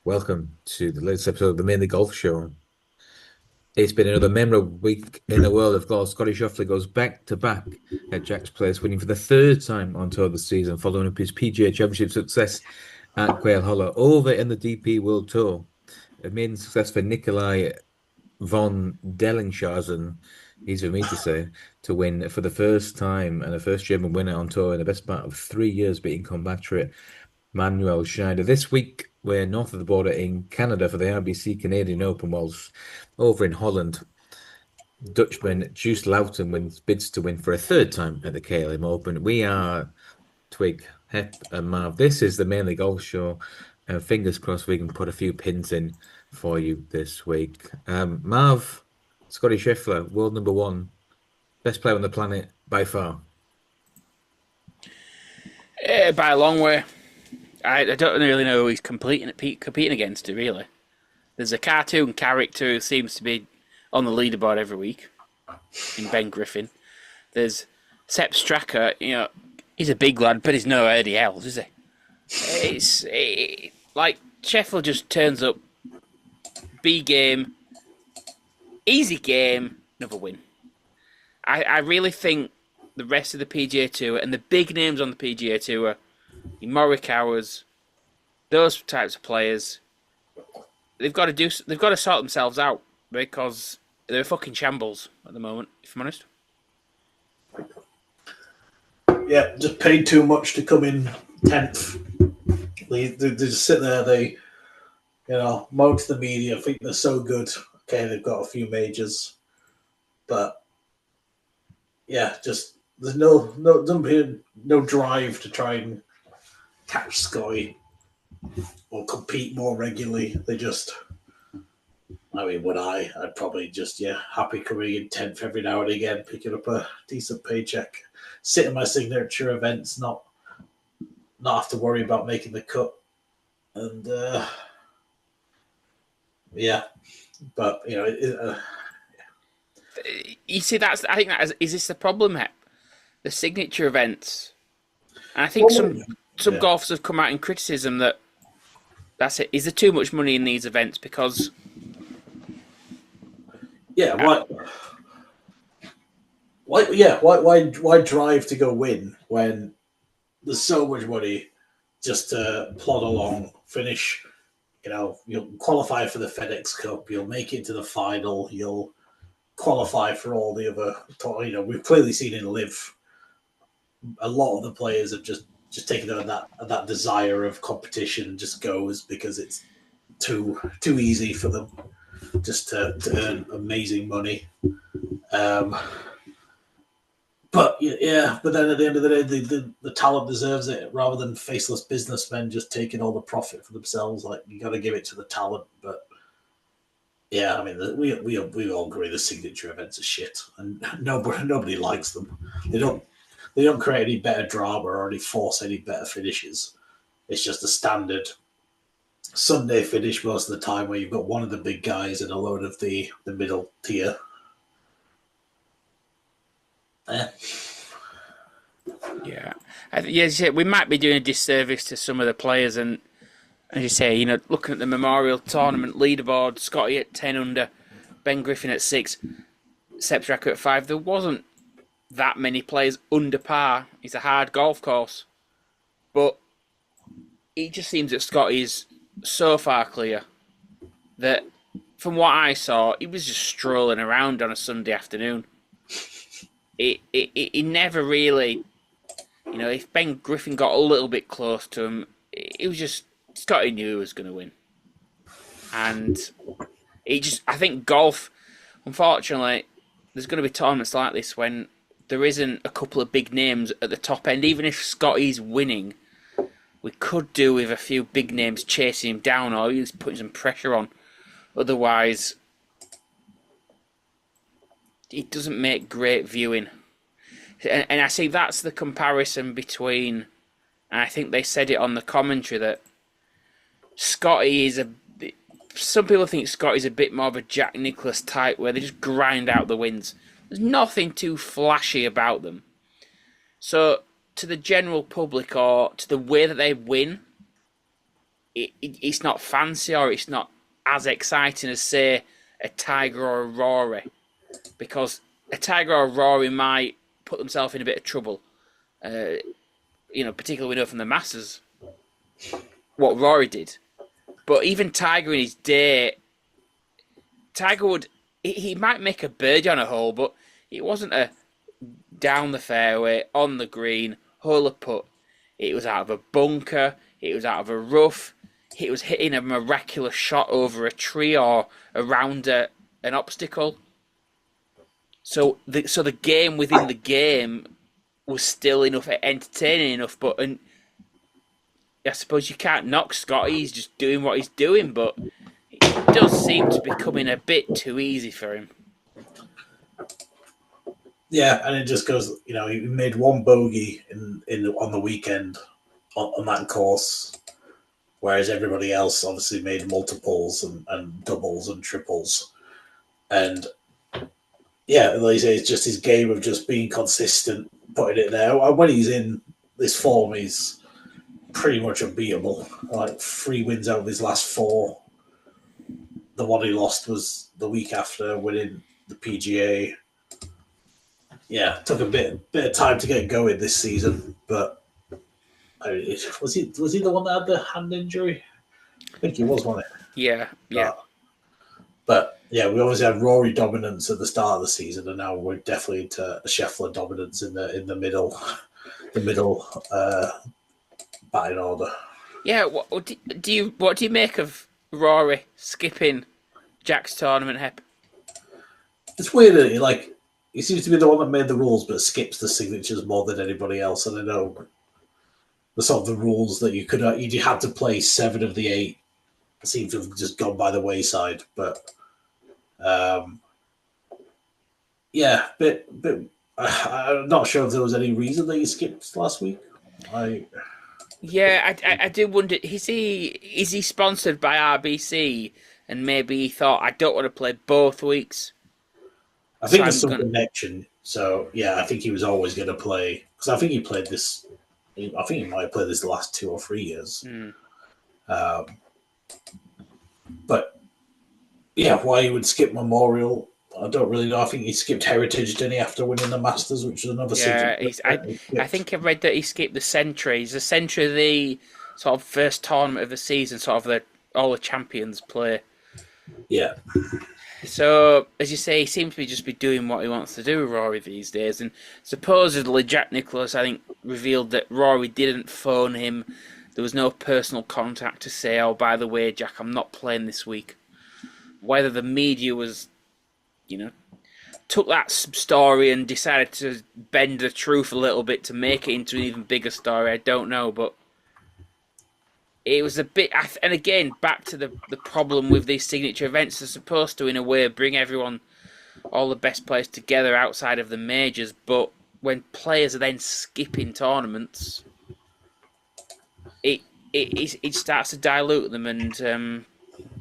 Welcome to the latest episode of the Mainly Golf Show. It's been another memorable week in the world of golf. Scottie Scheffler goes back to back at Jack's Place, winning for the third time on tour this season, following up his PGA Championship success at Quail Hollow. Over in the DP World Tour, a maiden success for Nikolai von Dellingshazen, easy for me to say, to win for the first time and the first German winner on tour in the best part of 3 years, beating compatriot Manuel Schneider. This week, we're north of the border in Canada for the RBC Canadian Open, whilst over in Holland, Dutchman Juice Loughton bids to win for a third time at the KLM Open. We are Twig, Hep, and Marv. This is the Mainly Golf Show. Fingers crossed we can put a few pins in for you this week. Marv, Scottie Scheffler, world number one, best player on the planet by far. By a long way. I don't really know who he's competing against, really. There's a cartoon character who seems to be on the leaderboard every week, in Ben Griffin. There's Sepp Straka, he's a big lad, but he's no Eddie Els, is he? Like, Scheffler just turns up, B game, easy game, another win. I really think the rest of the PGA Tour and the big names on the PGA Tour, Morikawa's, those types of players, they've got to sort themselves out because they're fucking shambles at the moment, if I'm honest. Yeah, just paid too much to come in 10th. They just sit there, they moan to the media, think they're so good. Okay, they've got a few majors. But yeah, just there's no drive to try and catch Scottie or compete more regularly. I'd probably just happy coming in 10th every now and again, picking up a decent paycheck, sit in my signature events, not have to worry about making the cut. And but you see, I think is this the problem, Hep? The signature events, and I think some golfers have come out in criticism that's it. Is there too much money in these events because? Yeah, why drive to go win when there's so much money just to plod along, finish? You'll qualify for the FedEx Cup, you'll make it to the final, you'll qualify for all the other. We've clearly seen in Live, a lot of the players have just taken on that desire of competition and just goes because it's too easy for them just to earn amazing money. But then at the end of the day, the talent deserves it rather than faceless businessmen just taking all the profit for themselves. Like, you got to give it to the talent. But yeah, I mean, we all agree the signature events are shit, and nobody likes them. They don't create any better drama or any force any better finishes. It's just a standard Sunday finish most of the time where you've got one of the big guys and a load of the middle tier. Yeah, we might be doing a disservice to some of the players, and as you say, looking at the Memorial Tournament leaderboard, Scottie at 10 under, Ben Griffin at 6, Sepp Straka at 5. There wasn't that many players under par. It's a hard golf course, but it just seems that Scottie is so far clear that, from what I saw, he was just strolling around on a Sunday afternoon. He never really, if Ben Griffin got a little bit close to him, it was just Scottie knew he was going to win. And I think golf, unfortunately, there's going to be tournaments like this when there isn't a couple of big names at the top end. Even if Scottie's winning, we could do with a few big names chasing him down or he's putting some pressure on. Otherwise, it doesn't make great viewing. And I see that's the comparison between, and I think they said it on the commentary, that Scottie is some people think Scottie's a bit more of a Jack Nicklaus type where they just grind out the wins. There's nothing too flashy about them. So to the general public or to the way that they win, it's not fancy or it's not as exciting as, say, a Tiger or a Rory, because a Tiger or a Rory might put themselves in a bit of trouble. Particularly we know from the Masters what Rory did. But even Tiger in his day, Tiger would he might make a birdie on a hole, but it wasn't a down the fairway on the green hole of putt. It was out of a bunker. It was out of a rough. It was hitting a miraculous shot over a tree or around an obstacle. So the game within the game was still enough, entertaining enough. But I suppose you can't knock Scottie. He's just doing what he's doing, but it does seem to be becoming a bit too easy for him. Yeah, and it just goes. He made one bogey on the weekend on that course, whereas everybody else obviously made multiples and doubles and triples. And yeah, like you say, it's just his game of just being consistent, putting it there. When he's in this form, he's pretty much unbeatable. Like 3 wins out of his last 4. The one he lost was the week after winning the PGA. Yeah, it took a bit of time to get going this season, but was he the one that had the hand injury? I think he was, wasn't it? Yeah. But yeah, we always had Rory dominance at the start of the season, and now we're definitely into Scheffler dominance in the middle, batting order. Yeah. What do you make of Rory skipping Jack's tournament? It's weird, isn't it? Like, he seems to be the one that made the rules, but skips the signatures more than anybody else. And I know the sort of the rules that you had to play 7 of the 8 seem to have just gone by the wayside. But yeah, but I'm not sure if there was any reason that he skipped last week. Yeah, I do wonder. Is he sponsored by RBC? And maybe he thought, I don't want to play both weeks. I think there's some connection. So yeah, I think he was always going to play, because I think he played this. I think he might have played this the last 2 or 3 years. But yeah, why he would skip Memorial, I don't really know. I think he skipped Heritage, didn't he, after winning the Masters, which is another. Yeah, I think I read that he skipped the Centuries. The Century, the sort of first tournament of the season, sort of all the champions play. Yeah. So, as you say, he seems to just be doing what he wants to do, Rory, these days. And supposedly, Jack Nicklaus, I think, revealed that Rory didn't phone him. There was no personal contact to say, oh, by the way, Jack, I'm not playing this week. Whether the media was, took that story and decided to bend the truth a little bit to make it into an even bigger story, I don't know. But it was a bit, and again, back to the problem with these signature events. They're supposed to, in a way, bring everyone, all the best players together outside of the majors, but when players are then skipping tournaments, it starts to dilute them, and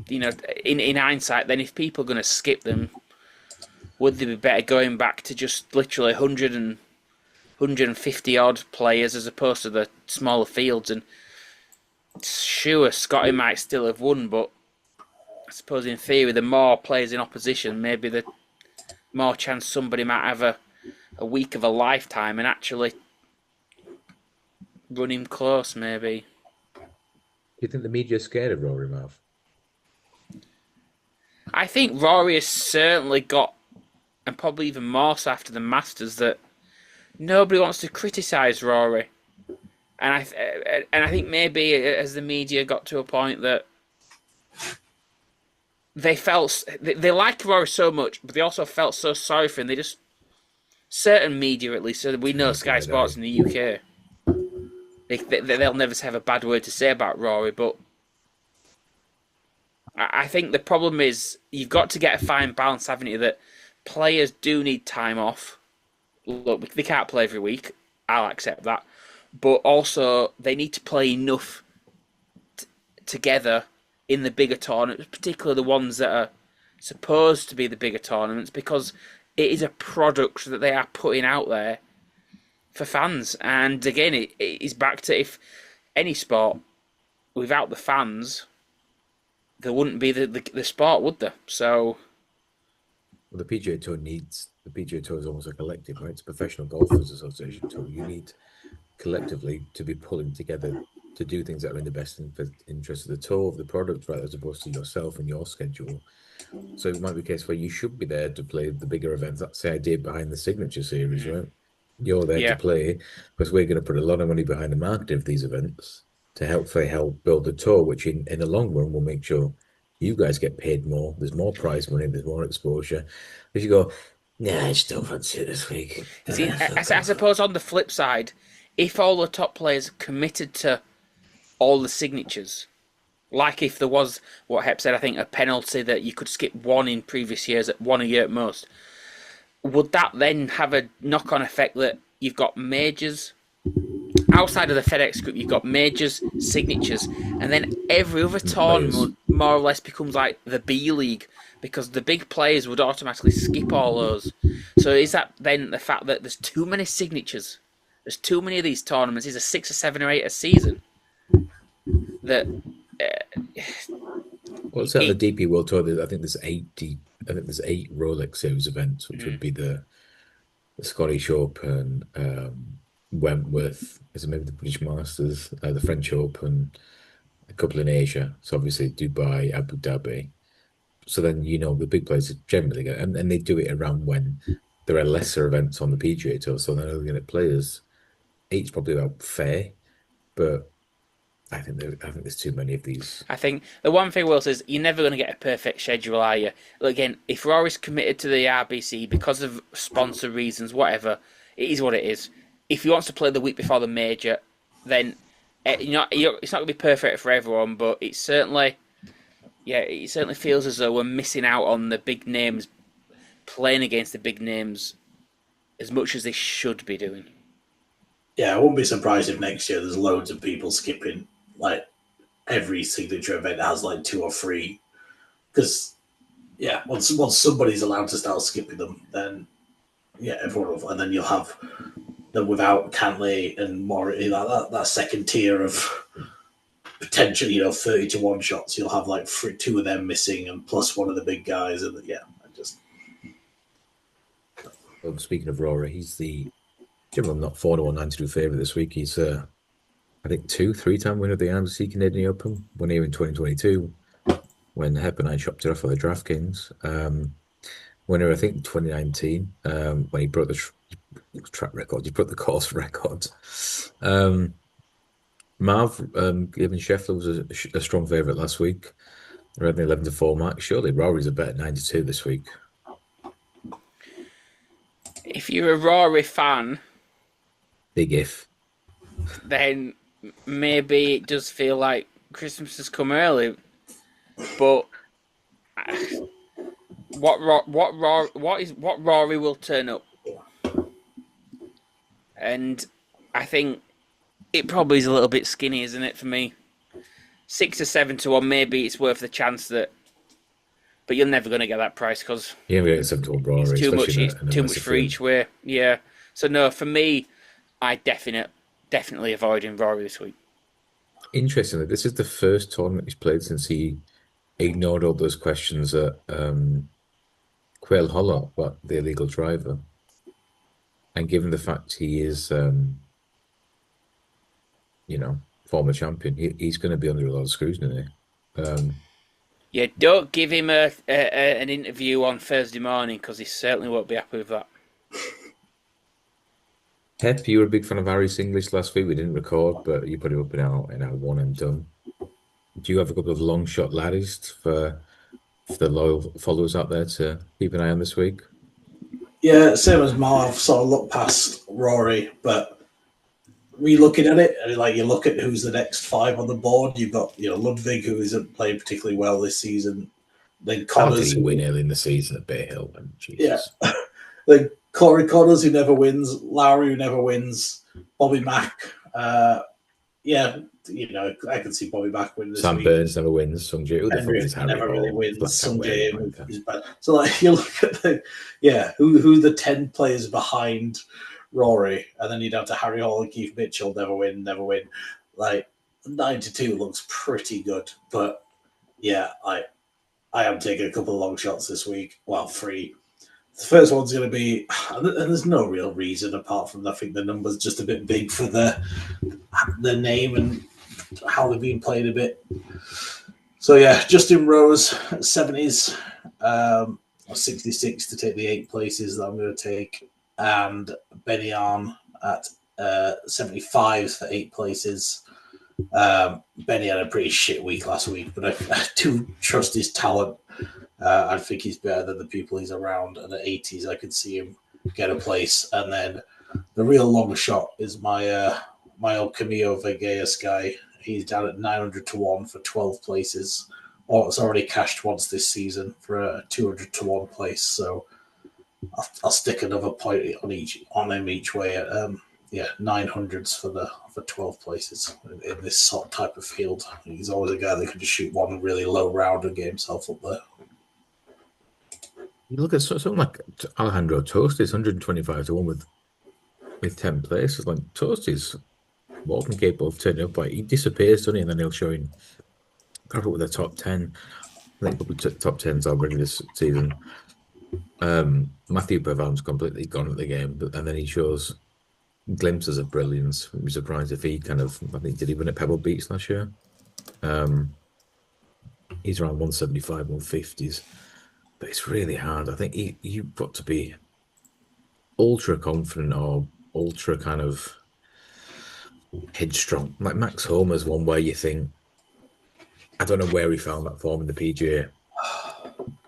in hindsight, then if people are going to skip them, would they be better going back to just literally 100 and 150 odd players as opposed to the smaller fields? And sure, Scottie might still have won, but I suppose in theory, the more players in opposition, maybe the more chance somebody might have a week of a lifetime and actually run him close, maybe. Do you think the media's scared of Rory, Marv? I think Rory has certainly got, and probably even more so after the Masters, that nobody wants to criticise Rory. And I think maybe as the media got to a point that they felt they like Rory so much, but they also felt so sorry for him. They just, certain media at least, so we know Sky Sports in the UK, they'll never have a bad word to say about Rory. But I think the problem is you've got to get a fine balance, haven't you? That players do need time off. Look, they can't play every week. I'll accept that. But also, they need to play enough together in the bigger tournaments, particularly the ones that are supposed to be the bigger tournaments, because it is a product that they are putting out there for fans. And again, it is back to, if any sport, without the fans, there wouldn't be the sport, would there? So, Well, the PGA Tour is almost a collective, right? It's a professional golfers association tour. You need collectively to be pulling together to do things that are in the best interest of the tour, of the product, right, as opposed to yourself and your schedule. So it might be a case where you should be there to play the bigger events. That's the idea behind the signature series, right? You're there to yeah. play because we're going to put a lot of money behind the marketing of these events to help build the tour, which in the long run will make sure you guys get paid more. There's more prize money, there's more exposure. If you go, nah, I just don't fancy it this week. See, I suppose on the flip side, if all the top players committed to all the signatures, like if there was what Hep said, I think a penalty that you could skip one in previous years, one a year at most, would that then have a knock-on effect that you've got majors outside of the FedEx Group, you've got majors, signatures, and then every other tournament more or less becomes like the B League because the big players would automatically skip all those. So is that then the fact that there's too many signatures? There's too many of these tournaments. Is a 6 or 7 or 8 a season? That well, it's at the DP World Tour. I think there's 8 Rolex Series events, which would be the Scottish Open, Wentworth, is it maybe the British Masters, the French Open, a couple in Asia. So obviously Dubai, Abu Dhabi. So then the big players generally get, and they do it around when there are lesser events on the PGA Tour. So they're looking at players. 8's probably about fair, but I think there's too many of these. I think the one thing, Will, is you're never going to get a perfect schedule, are you? Again, if Rory's committed to the RBC because of sponsor reasons, whatever, it is what it is. If he wants to play the week before the major, then it's not going to be perfect for everyone, but it certainly feels as though we're missing out on the big names playing against the big names as much as they should be doing. Yeah, I wouldn't be surprised if next year there's loads of people skipping. Like every signature event has like 2 or 3, because once somebody's allowed to start skipping them, then everyone will, and then you'll have them without Cantley and more that second tier of potentially 30 to 1 shots. You'll have like 2 of them missing and plus one of the big guys, and Well, speaking of Rory, he's the general not 4-1 92 favourite this week. He's I think 2-3-time winner of the RBC Canadian Open, won here in 2022 when Hep and I chopped it off with the DraftKings. Winner, I think, 2019 when he broke the track record. He broke the course record. Given Scheffler was a strong favourite last week. Read an 11-4 mark. Surely Rory's a bet 92 this week. If you're a Rory fan, big if, then maybe it does feel like Christmas has come early. But what Rory will turn up, and I think it probably is a little bit skinny, isn't it, for me? 6 or 7 to 1, maybe it's worth the chance that, but you're never going to get that price because we're getting 7 to 1 Rory. It's too much for each way. Yeah. So no, for me, I definitely avoiding Rory this week. Interestingly, this is the first tournament he's played since he ignored all those questions at Quail Hollow about the illegal driver. And given the fact he is, former champion, he's going to be under a lot of scrutiny. Don't give him an interview on Thursday morning because he certainly won't be happy with that. Hep, you were a big fan of Harry's English last week. We didn't record, but you put him up in our one and done. Do you have a couple of long shot laddies for the loyal followers out there to keep an eye on this week? Yeah, same as Marv. Sort of look past Rory, but re-looking at it, like you look at who's the next 5 on the board. You've got Ludwig, who isn't playing particularly well this season. Then Connors, how did he win early in the season at Bay Hill? And Jesus. Yeah. Then Corey Connors, who never wins. Lowry, who never wins. Bobby Mack. I can see Bobby Mack win this Sam week. Burns never wins. Sung Jae never really wins. Sung Jae is bad. So like you look at who the 10 players behind Rory, and then you'd have to Harry Hall and Keith Mitchell never win. Like 92 looks pretty good, but yeah, I am taking a couple of long shots this week. Well, 3. The first one's going to be, and there's no real reason apart from I think the number's just a bit big for the name and how they've been played a bit. So yeah, Justin Rose at 70s, 66 to take the 8 places that I'm going to take, and Benny Arm at 75 for 8 places. Benny had a pretty shit week last week, but I do trust his talent. I think he's better than the people he's around. And at 80s, I could see him get a place. And then the real long shot is my old Camilo Vegas guy. He's down at 900 to 1 for 12 places. Or it's already cashed once this season for a 200 to 1 place. So I'll stick another point on him each way at 900s for 12 places in this sort of type of field. He's always a guy that can just shoot one really low round and get himself up there. You look at something like Alejandro Tosti's 125 to 1 with 10 places. Like Tosti's more than capable of turning up. Like he disappears, doesn't he? And then he'll show in probably with the top 10. I think probably top 10s already this season. Matthew Pavan's completely gone at the game, and then he shows glimpses of brilliance. I'd be surprised if he I think, did he win at Pebble Beach last year? He's around 175, 150s. But it's really hard. I think you've got to be ultra confident or ultra kind of headstrong. Like Max Homer's one where you think, I don't know where he found that form in the PGA.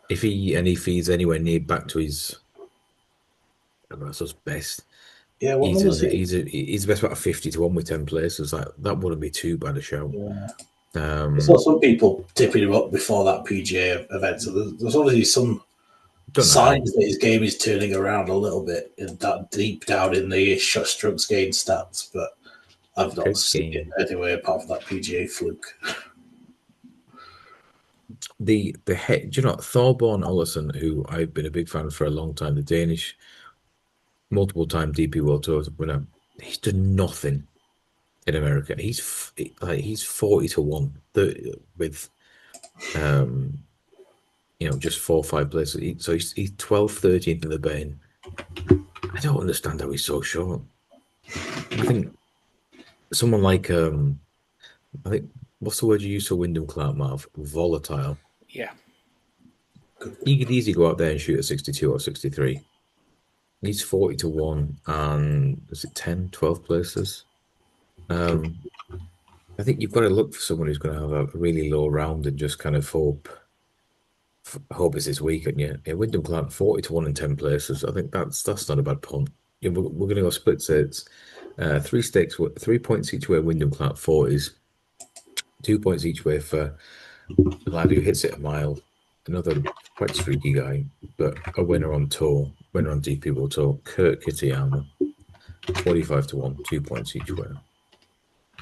If he's anywhere near back to his, I don't know, his best. Yeah, he's the best about 50 to 1 with 10 places. Like that wouldn't be too bad a show. Yeah. I saw some people tipping him up before that PGA event, so there's obviously some signs that his game is turning around a little bit in that deep down in the shot strokes gain stats, but I've not seen it anyway apart from that PGA fluke. The head, do you know Thorborn Olesen, who I've been a big fan for a long time, the Danish multiple-time DP World Tour winner, he's done nothing in America. He's 40 to 1 with just 4 or 5 places. So he's 12th, 13th in the Bain. I don't understand how he's so short. I think someone like I think what's the word you use for Wyndham Clark, Marv? Volatile. Yeah. He could easily go out there and shoot at 62 or 63. He's 40 to 1 and is it 10, 12 places? I think you've got to look for someone who's going to have a really low round and just kind of hope it's this week, and yeah, Wyndham Clark 40 to 1 in 10 places. I think that's not a bad punt. Yeah, we're going to go split sets. 3 stakes, 3 points each way. Wyndham Clark 40s, 2 points each way for the lad who hits it a mile. Another quite streaky guy, but a winner on tour, winner on DP World Tour, Kurt Kitayama, 45 to 1, 2 points each way.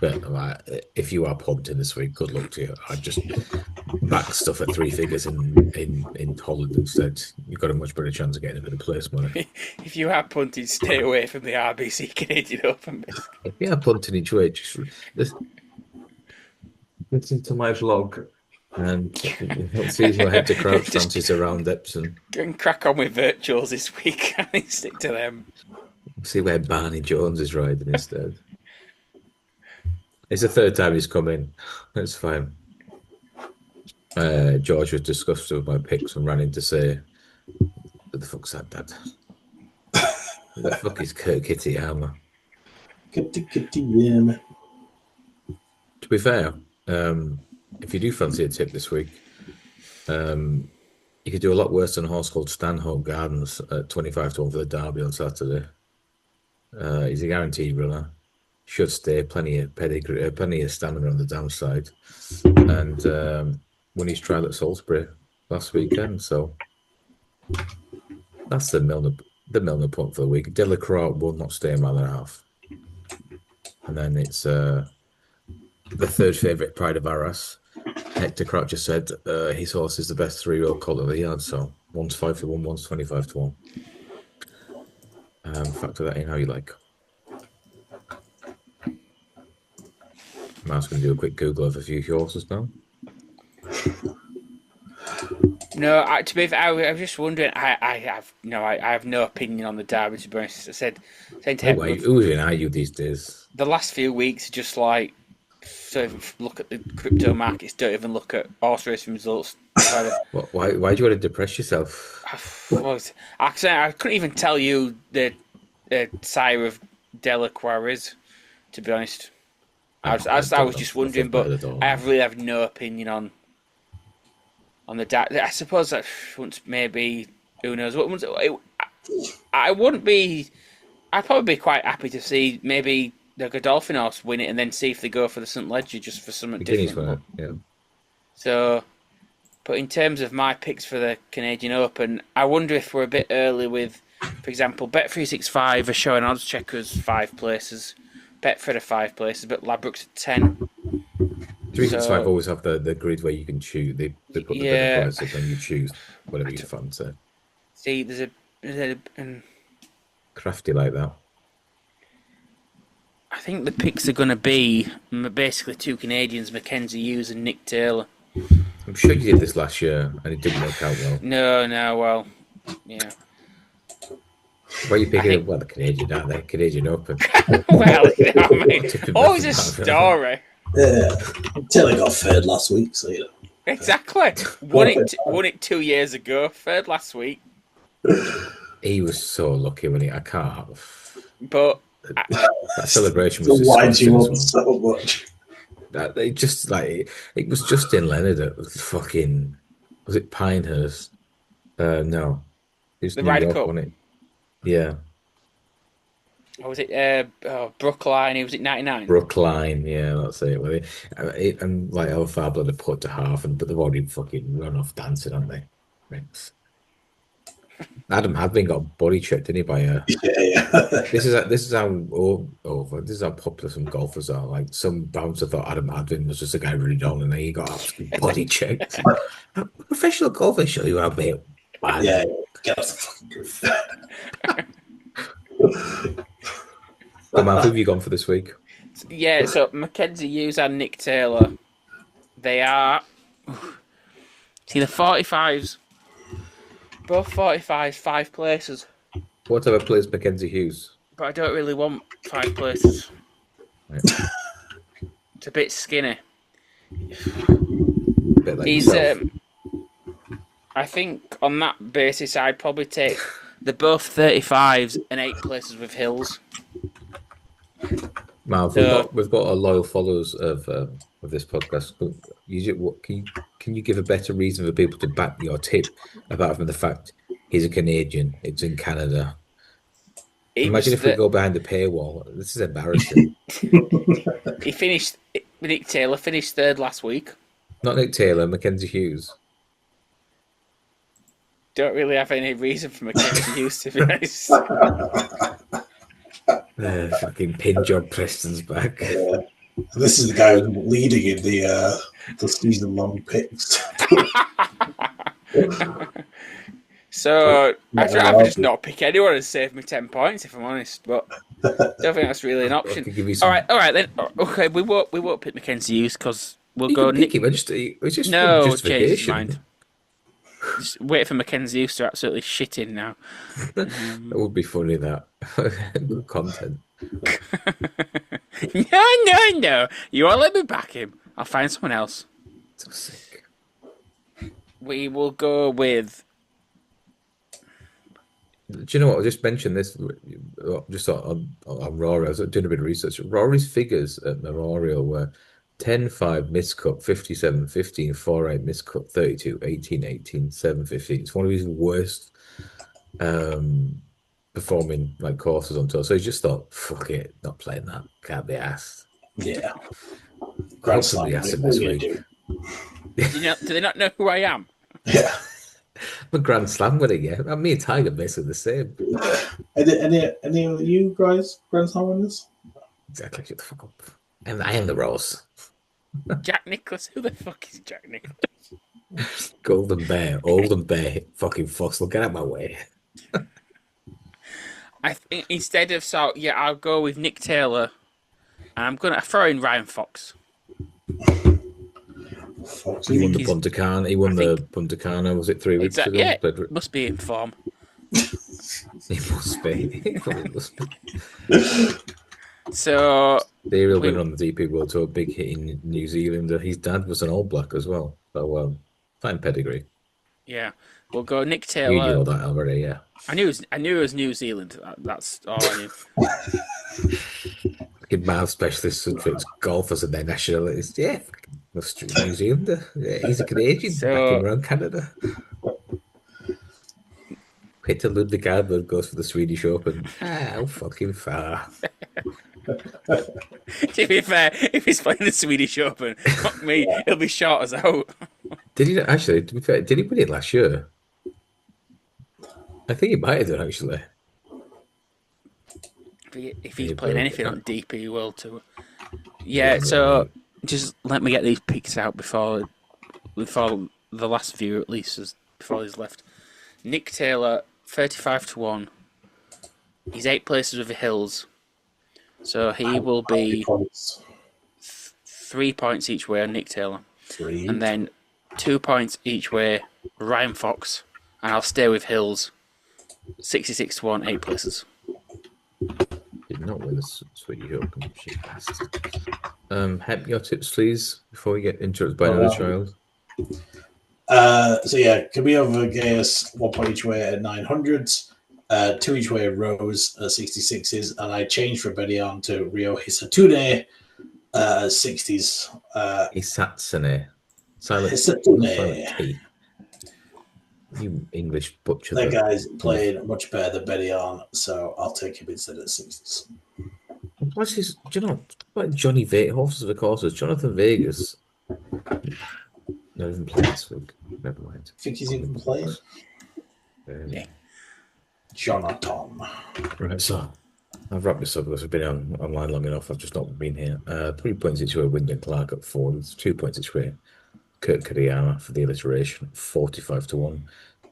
But if you are pumped in this week, good luck to you. I just back stuff at 3 figures in Holland instead. You've got a much better chance of getting into the place money. If you are punting, stay away from the RBC Canadian Open. If you are punting each way, just listen to my vlog and see my head to crouch stances around Epsom. And crack on with virtuals this week. I think stick to them. See where Barney Jones is riding instead. It's the 3rd time he's come in. That's fine. George was disgusted with my picks and ran in to say, "What the fuck's that, Dad? What the fuck is Kurt Kitayama?" Kitayama. To be fair, if you do fancy a tip this week, you could do a lot worse than a horse called Stanhope Gardens at 25 to 1 for the Derby on Saturday. He's a guaranteed runner. Should stay, plenty of pedigree, plenty of stamina on the downside, and won his trial at Salisbury last weekend. So that's the Milner point for the week. Delacroix will not stay a mile and a half, and then it's the 3rd favourite, Pride of Arras. Hector Croucher said his horse is the best 3-year-old colt of the yard. So one's 5 to 1, one's 25 to 1. Factor that in how you like. Mark's going to do a quick Google of a few horses now. No, to be fair, I was just wondering. I have no opinion on the Derby, to be honest. I said Who even are you these days? the last few weeks are just like, so look at the crypto markets, don't even look at horse racing results. Why do you want to depress yourself? I couldn't even tell you the sire of Delacroix is, to be honest. I was just wondering, but I really have no opinion on the Derby. I suppose that once maybe, who knows what once I wouldn't be. I'd probably be quite happy to see maybe the Godolphin horse win it and then see if they go for the St. Ledger just for something different. Yeah. So, but in terms of my picks for the Canadian Open, I wonder if we're a bit early with, for example, Bet365 are showing odds checkers 5 places, Betfred are 5 places, but Ladbrokes are 10. 365 always have the grid where you can choose. They put the better prices and you choose whatever you fancy. See, there's a crafty like that. I think the picks are going to be basically 2 Canadians, Mackenzie Hughes and Nick Taylor. I'm sure you did this last year and it didn't work out well. No, well, yeah. Why are you picking the Canadian, aren't they? Canadian Open. Well, you know what I mean? Always a story. Yeah, Taylor got third last week, so you know. Exactly. Won it 2 years ago, third last week. He was so lucky when I can't. But that celebration was why do you want so much? It was Justin Leonard at fucking, was it Pinehurst? No, it was the New Ryder York, Cup. wasn't it? Yeah. Or was it Brookline? Was it 99? Brookline, yeah, that's it. And like our Fabler had put to half, but they've already fucking run off dancing, haven't they? Thanks. Adam Hadwin got body checked, didn't he? By yeah. This is how popular some golfers are. Like some bouncer thought Adam Hadwin was just a guy really dull, and then he got absolutely body checked. Professional golfers show you how bad. Yeah, get off the fucking roof. But man, who have you gone for this week? Yeah, so Mackenzie Hughes and Nick Taylor, they are. See the 45s. Both 45s, 5 places. Whatever plays Mackenzie Hughes. But I don't really want 5 places. Right. It's a bit skinny. Bit like He's. I think on that basis, I'd probably take the both 35s and 8 places with Hills. Mal, we've got our loyal followers of this podcast. Can you give a better reason for people to back your tip apart from the fact he's a Canadian? It's in Canada. Imagine if we go behind the paywall. This is embarrassing. Nick Taylor finished 3rd last week. Not Nick Taylor, Mackenzie Hughes. Don't really have any reason for Mackenzie Hughes, to be honest. Fucking pin job Preston's back. Yeah. This is the guy who's leading in the season-long picks. So I'd rather just not pick anyone and save me 10 points, if I'm honest. But I don't think that's really an option. All right then. Okay, we won't pick Mackenzie Hughes because we'll go. Pick him. It's just no, change his mind. Just wait for Mackenzie Hughes to absolutely shit in now. That would be funny. That good content. No. You won't let me back him. I'll find someone else. So sick. We will go with. Do you know what? I just mentioned this just on Rory. I was doing a bit of research. Rory's figures at Memorial were 10-5 miscut, 57, 15, 4-8 miscut, 32, 18, 18, 7, 15. It's one of his worst performing like courses on tour. So he just thought, fuck it, not playing that. Can't be asked. Yeah. Grand Slam asked him this week. Do they not know who I am? Yeah. I'm a Grand Slam winner, yeah. Me and Tiger basically the same. Any of you guys Grand Slam winners? Exactly. Shut the fuck up. I am the Rose. Jack Nicklaus. Who the fuck is Jack Nicklaus? Golden Bear, Olden Bear, fucking fossil. Get out of my way. I think instead of I'll go with Nick Taylor, and I'm gonna throw in Ryan Fox. Foxy. He won think the he's- Punta Cana. He won I the think- Punta Cana. Was it 3 weeks ago? Yeah, But must be in form. he must be. He probably must be. So Serial we- winner on the DP World Tour, big hit in New Zealand. His dad was an All Black as well. So fine pedigree. yeah, we'll go Nick You knew Taylor. all that already, yeah. I knew it was New Zealand. That's all I knew. Fucking mouth specialists and fits golfers and their nationalities. Yeah, fucking New Zealander. Yeah, he's a Canadian. So- Back him around Canada. Peter Ludwig Albert goes for the Swedish Open. How fucking far. To be fair, if he's playing the Swedish Open, fuck me, he'll be short as out. Did he actually? To be fair, did he win it last year? I think he might have done actually. If he's Yeah, playing but- anything on DP World Tour. Yeah, so just let me get these picks out before the last view, at least, before he's left. Nick Taylor, 35-1. He's 8 places with the Hills. So he will be Points. 3 points each way on Nick Taylor. 3. And then 2 points each way, Ryan Fox. And I'll stay with Hills. 66-1, 8 places. Did not win the Swedish Open. Shit bastard. Hep your tips, please, before we get interrupted by another child. So yeah, Camille Vergeas, 1 point each way at 900s, 2 each way Rose at 66s, and I changed for Bedion to Rio Hisatune 60s. Isatsune. Silent Hisatune. T. You English butcher. That guy's playing much better than Bedion, so I'll take him instead at 60s. What's his? Do you know what Johnny Vegas? Horses of courses. Jonathan Vegas. Not even playing this week. Never mind. I think he's even playing. Yeah. Jonathan. Right, so I've wrapped this up because I've been online long enough. I've just not been here. 3 points each way, Wyndham Clark at 4. There's 2 points each way. Kurt Kiriyama for the alliteration, 45-1.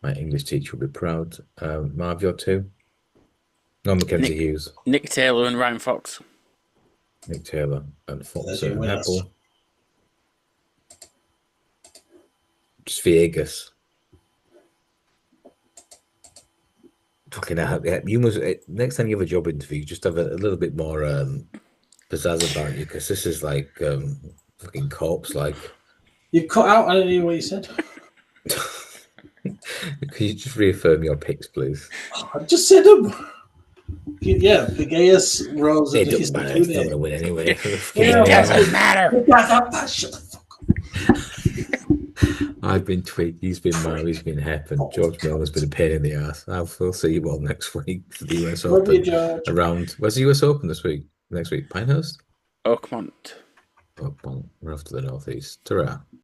My English teacher will be proud. Marv, you're 2. No, Mackenzie Hughes, Nick Taylor and Ryan Fox. Nick Taylor, and Fox There's your and winners. Apple. Just Vegas. Fucking hell. Yeah, you must, next time you have a job interview, just have a little bit more pizzazz about you, because this is like fucking corpse like. You cut out, I didn't hear what you said. Can you just reaffirm your picks, please? I just said them. Yeah, Vergeas, Rose, It and doesn't matter. It's not going to Hisatune. win anyway. It doesn't matter. Shut the fuck up. I've been tweaked. He's been Marv. He's been Hep, and George Miller's been a pain in the ass. We'll see you all next week for the US Love you, Open. George. Around, where's the US Open this week? Next week, Pinehurst? Oakmont. Oh, well, we're off to the northeast. Ta-ra.